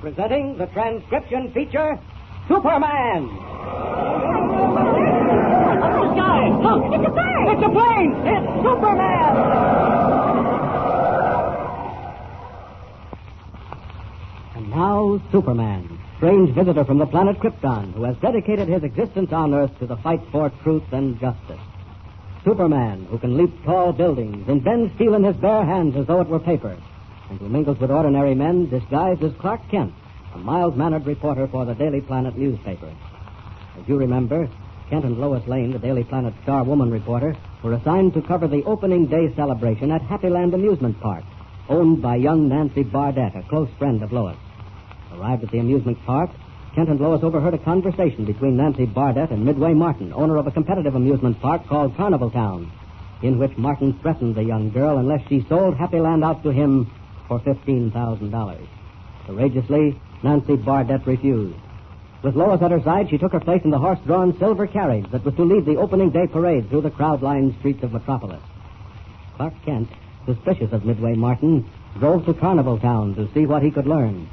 presenting the transcription feature, Superman. Up in the sky! Look! It's a bird! It's a plane! It's Superman! And now, Superman, strange visitor from the planet Krypton, who has dedicated his existence on Earth to the fight for truth and justice. Superman, who can leap tall buildings and bend steel in his bare hands as though it were paper, and who mingles with ordinary men disguised as Clark Kent, a mild-mannered reporter for the Daily Planet newspaper. As you remember, Kent and Lois Lane, the Daily Planet star woman reporter, were assigned to cover the opening day celebration at Happyland Amusement Park, owned by young Nancy Bardette, a close friend of Lois. Arrived at the amusement park, Kent and Lois overheard a conversation between Nancy Bardette and Midway Martin, owner of a competitive amusement park called Carnival Town, in which Martin threatened the young girl unless she sold Happyland out to him for $15,000. Courageously, Nancy Bardette refused. With Lois at her side, she took her place in the horse-drawn silver carriage that was to lead the opening day parade through the crowd-lined streets of Metropolis. Clark Kent, suspicious of Midway Martin, drove to Carnival Town to see what he could learn.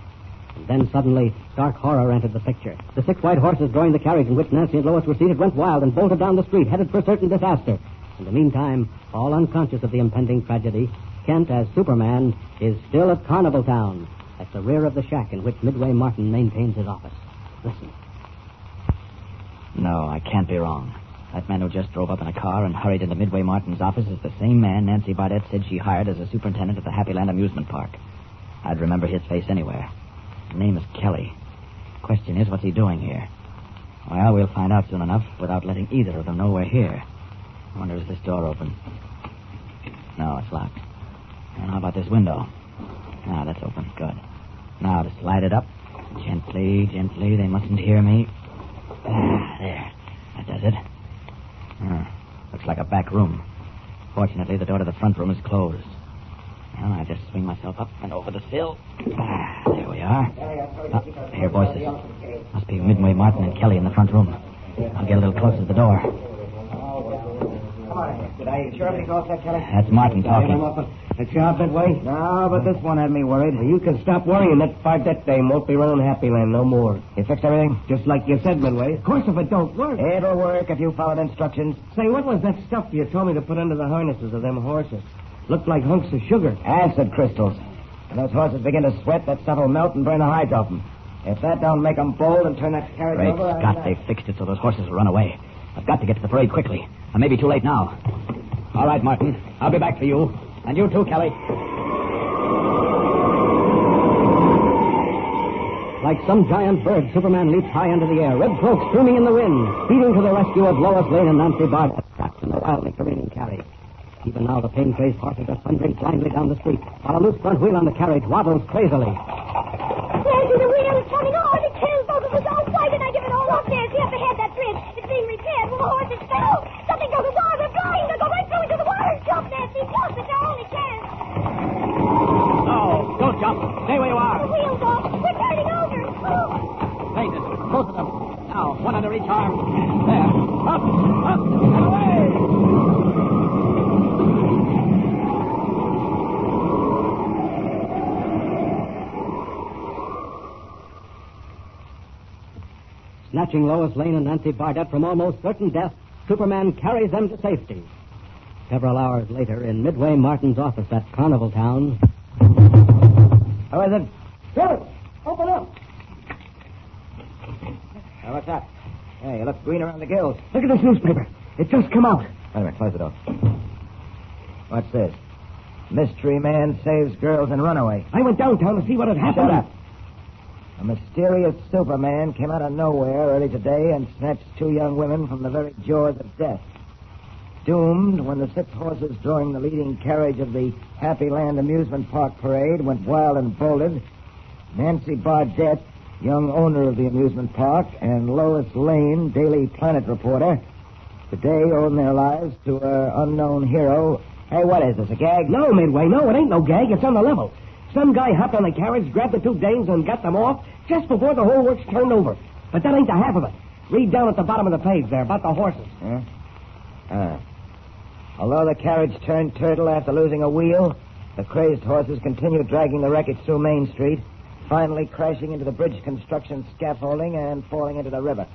And then suddenly, stark horror entered the picture. The 6 white horses drawing the carriage in which Nancy and Lois were seated went wild and bolted down the street, headed for certain disaster. In the meantime, all unconscious of the impending tragedy, Kent, as Superman, is still at Carnival Town, at the rear of the shack in which Midway Martin maintains his office. Listen. No, I can't be wrong. That man who just drove up in a car and hurried into Midway Martin's office is the same man Nancy Bardette said she hired as a superintendent at the Happyland Amusement Park. I'd remember his face anywhere. His name is Kelly. Question is, what's he doing here? Well, we'll find out soon enough without letting either of them know we're here. I wonder, is this door open? No, it's locked. And how about this window? Ah, that's open. Good. Now to slide it up. Gently, gently. They mustn't hear me. Ah, there. That does it. Looks like a back room. Fortunately, the door to the front room is closed. Well, I just swing myself up and over the sill. Ah, there we are. I hear voices. Must be Midway Martin and Kelly in the front room. I'll get a little closer to the door. Come on. Did I sure everything's all set, Kelly? That's Martin talking. It's your outfit way? No, but this one had me worried. You can stop worrying. That Bardette dame won't be running Happyland no more. You fixed everything? Just like you said, Midway. Of course, if it don't work. It'll work if you followed instructions. Say, what was that stuff you told me to put under the harnesses of them horses? Looked like hunks of sugar. Acid crystals. When those horses begin to sweat, that stuff will melt and burn the hides off them. If that don't make them bold and turn that carriage Great over... Scott, they fixed it so those horses will run away. I've got to get to the parade quickly. I may be too late now. All right, Martin. I'll be back for you. And you too, Kelly. Like some giant bird, Superman leaps high into the air, red cloak streaming in the wind, speeding to the rescue of Lois Lane and Nancy Bardette, trapped in the wildly careening carriage. Even now, the pain-crazed horses are thundering blindly down the street, while a loose front wheel on the carriage waddles crazily. Nancy, the wheel is coming on. It kills both of us. Oh, why did I give it all up, Nancy? Up ahead, that bridge. It's being repaired. Well, the horses fell. Something goes wrong. They're flying. They'll go right through into the water. Jump, Nancy. Jump. It's our only chance. No, don't jump. Stay where you are. The wheel's off. We're turning over. Oh. Wait, both of them. Now, one under each arm. There. Up, and away! Snatching Lois Lane and Nancy Bardette from almost certain death, Superman carries them to safety. Several hours later, in Midway Martin's office at Carnival Town... How is it? Philip, open up. What's that? Hey, you look green around the gills. Look at this newspaper. It just come out. Wait a minute, close it off. What's this? Mystery man saves girls and runaway. I went downtown to see what had happened. Shut up. A mysterious Superman came out of nowhere early today and snatched 2 young women from the very jaws of death. Doomed when the 6 horses drawing the leading carriage of the Happyland Amusement Park parade went wild and bolted, Nancy Bardette, young owner of the amusement park, and Lois Lane, Daily Planet reporter, today owe their lives to an unknown hero. Hey, what is this, a gag? No, Midway, no, it ain't no gag. It's on the level. Some guy hopped on the carriage, grabbed the 2 dames, and got them off just before the whole works turned over. But that ain't the half of it. Read down at the bottom of the page there about the horses. Although the carriage turned turtle after losing a wheel, the crazed horses continued dragging the wreckage through Main Street, finally crashing into the bridge construction scaffolding and falling into the river.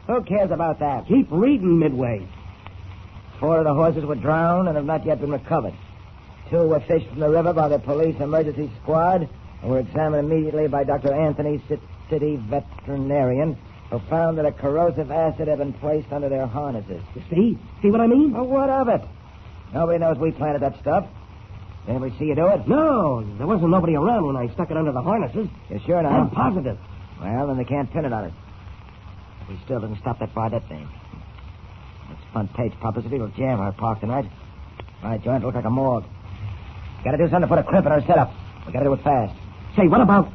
Who cares about that? Keep reading, Midway. 4 of the horses were drowned and have not yet been recovered. 2 were fished from the river by the police emergency squad and were examined immediately by Dr. Anthony, city veterinarian, who found that a corrosive acid had been placed under their harnesses. You see? See what I mean? Well, what of it? Nobody knows we planted that stuff. Anybody see you do it? No, there wasn't nobody around when I stuck it under the harnesses. You sure now? I'm positive. Well, then they can't pin it on us. We still didn't stop that Bardette thing. It's front page publicity will jam our park tonight. My joint look like a morgue. Gotta do something to put a crimp in our setup. We gotta do it fast. Say, what about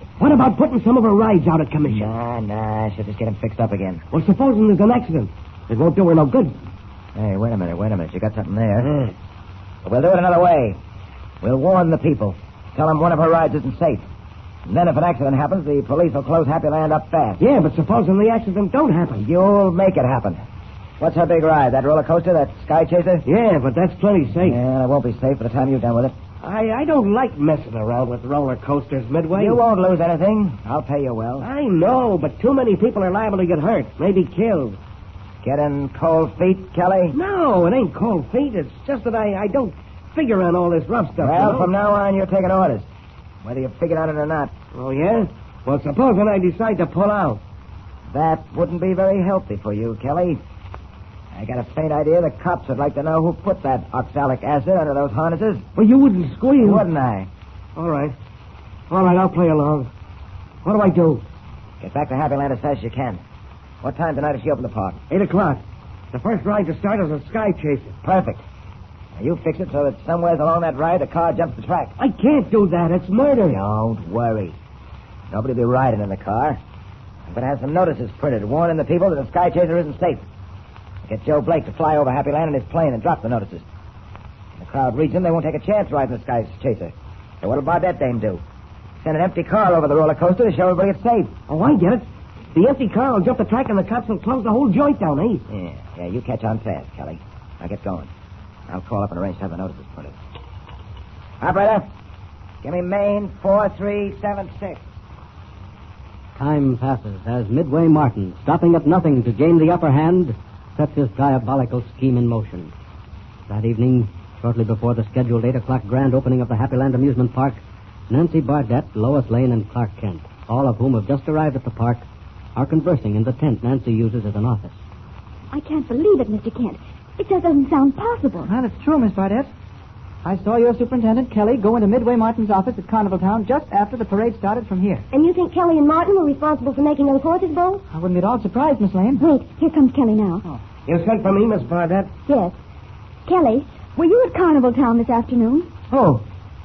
putting some of our rides out of commission? Nah. Should just get them fixed up again. Well, supposing there's an accident. It won't do her no good. Hey, wait a minute. You got something there. But we'll do it another way. We'll warn the people. Tell them one of her rides isn't safe. And then if an accident happens, the police will close Happyland up fast. Yeah, but supposing the accident don't happen. You'll make it happen. What's her big ride? That roller coaster? That Sky Chaser? Yeah, but that's plenty safe. Yeah, it won't be safe by the time you're done with it. I don't like messing around with roller coasters, Midway. You won't lose anything. I'll pay you well. I know, but too many people are liable to get hurt, maybe killed. Getting cold feet, Kelly? No, it ain't cold feet. It's just that I don't figure on all this rough stuff. Well, you know? from now on, you're taking orders. Whether you figured on it or not. Oh, yeah? Well, supposing I decide to pull out. That wouldn't be very healthy for you, Kelly. I got a faint idea the cops would like to know who put that oxalic acid under those harnesses. Well, you wouldn't squeal. Wouldn't I? All right, I'll play along. What do I do? Get back to Happyland as fast as you can. What time tonight does she open the park? 8 o'clock. The first ride to start is a Sky Chaser. Perfect. Now, you fix it so that somewhere along that ride the car jumps the track. I can't do that. It's murder. Don't worry. Nobody will be riding in the car. I'm going to have some notices printed warning the people that the Sky Chaser isn't safe. Get Joe Blake to fly over Happyland in his plane and drop the notices. When the crowd reads them, they won't take a chance riding the Sky Chaser. So what'll Bardette dame do? Send an empty car over the roller coaster to show everybody it's safe. Oh, I get it. The empty car will jump the track and the cops will close the whole joint down, eh? Yeah, you catch on fast, Kelly. Now get going. I'll call up and arrange to have the notices printed. Operator, give me Maine 4376. Time passes as Midway Martin, stopping at nothing to gain the upper hand, sets his diabolical scheme in motion. That evening, shortly before the scheduled 8 o'clock grand opening of the Happyland Amusement Park, Nancy Bardette, Lois Lane, and Clark Kent, all of whom have just arrived at the park, are conversing in the tent Nancy uses as an office. I can't believe it, Mr. Kent. It just doesn't sound possible. Well, it's true, Miss Bardette. I saw your superintendent, Kelly, go into Midway Martin's office at Carnival Town just after the parade started from here. And you think Kelly and Martin were responsible for making those horses bolt? I wouldn't be at all surprised, Miss Lane. Wait, here comes Kelly now. Oh. You sent for me, Miss Bardette? Yes. Kelly, were you at Carnival Town this afternoon? Oh,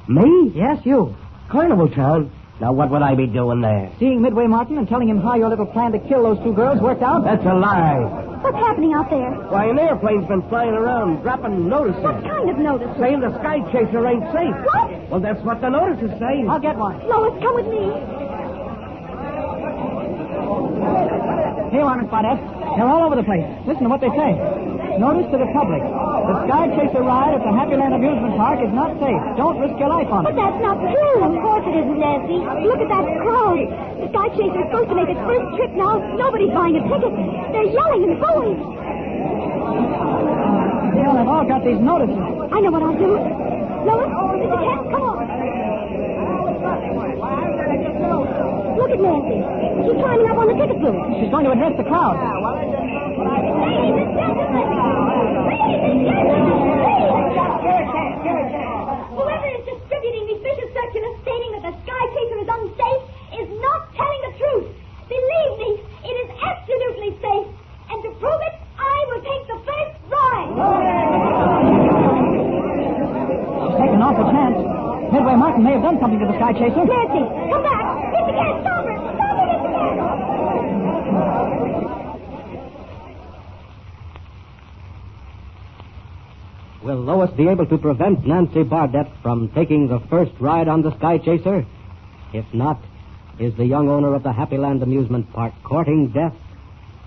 me? Yes, you. Carnival Town? Now, what would I be doing there? Seeing Midway Martin and telling him how your little plan to kill those 2 girls worked out? That's a lie. What's happening out there? Why, an airplane's been flying around, dropping notices. What kind of notice? Saying the Sky Chaser ain't safe. What? Well, that's what the notices say. I'll get one. Lois, come with me. Here you are, Miss Bardette. They're all over the place. Listen to what they say. Notice to the public. The Sky Chaser ride at the Happyland Amusement Park is not safe. Don't risk your life on But it. that's not true. Of course it isn't, Nancy. Look at that crowd. The Sky Chaser's supposed to make its first trip now. Nobody's buying a ticket. They're yelling and booing. Well, they've all got these notices. I know what I'll do. Lois, Mr. Kent, come on. Look at Nancy. She's climbing up on the ticket booth. She's going to address the crowd. Ladies and gentlemen. Whoever is distributing these vicious circulars stating that the Sky Chaser is unsafe is not telling the truth. Believe me, it is absolutely safe. And to prove it, I will take the first ride. She's taking an awful chance. Midway Martin may have done something to the Sky Chaser. Nancy, come back. Mr. Kent, stop her. Stop her, Mr. Kent. Will Lois be able to prevent Nancy Bardette from taking the first ride on the Sky Chaser? If not, is the young owner of the Happyland Amusement Park courting death,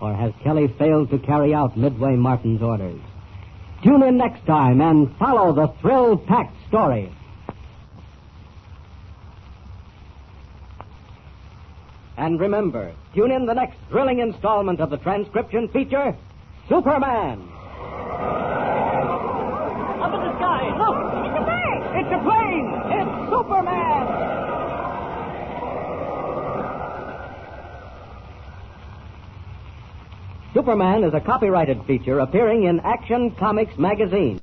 or has Kelly failed to carry out Midway Martin's orders? Tune in next time and follow the thrill-packed story. And remember, tune in the next thrilling installment of the transcription feature, Superman. Up in the sky, look! It's a bird! It's a plane! It's Superman! Superman is a copyrighted feature appearing in Action Comics magazine.